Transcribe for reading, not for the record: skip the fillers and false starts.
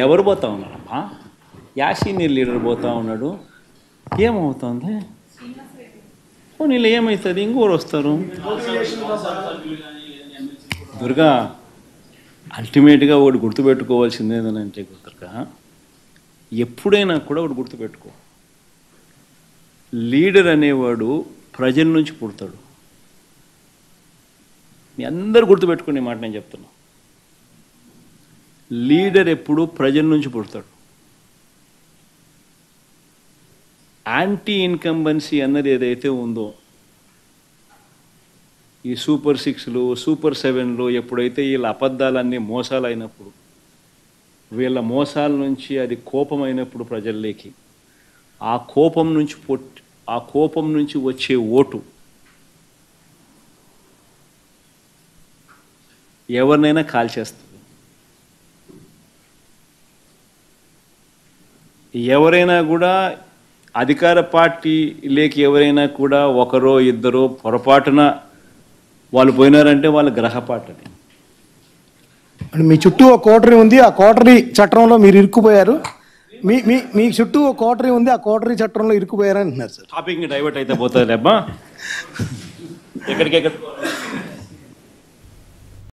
ఎవరు పోతా ఉన్నారమ్మా? యా సీనియర్ లీడర్ పోతా ఉన్నాడు? ఏమవుతుంది? నీళ్ళు ఏమవుతుంది? ఇంకోరు వస్తారు. దుర్గా, అల్టిమేట్గా ఒకటి గుర్తుపెట్టుకోవాల్సింది ఏంటంటే దుర్గా, ఎప్పుడైనా కూడా ఒకటి గుర్తుపెట్టుకో, లీడర్ అనేవాడు ప్రజల నుంచి పుడతాడు. మీ అందరూ గుర్తుపెట్టుకునే మాట నేను చెప్తున్నా. లీడర్ ఎప్పుడు ప్రజల నుంచి పుడతాడు. యాంటీ ఇన్కంబెన్సీ అన్నది ఏదైతే ఉందో, ఈ సూపర్ 6లు సూపర్ 7లు ఎప్పుడైతే వీళ్ళ అబద్ధాలన్నీ మోసాలు అయినప్పుడు, వీళ్ళ మోసాల నుంచి అది కోపమైనప్పుడు ప్రజల్లోకి, ఆ కోపం నుంచి వచ్చే ఓటు ఎవరినైనా కాల్చేస్తుంది. ఎవరైనా కూడా అధికార పార్టీలోకి ఎవరైనా కూడా ఒకరో ఇద్దరో పొరపాటున వాళ్ళు పోయినారంటే వాళ్ళ గ్రహపాటని. మీ చుట్టూ ఒక కోటరీ ఉంది, ఆ కోటరీ చట్టంలో మీరు ఇరుక్కుపోయారు. మీ చుట్టూ ఒక కోటరీ ఉంది, ఆ కోటరీ చట్టంలో ఇరుక్కుపోయారు అంటున్నారు సార్. టాపిక్ డైవర్ట్ అయితే పోతుంది అబ్బా. ఎక్కడికెక్కడ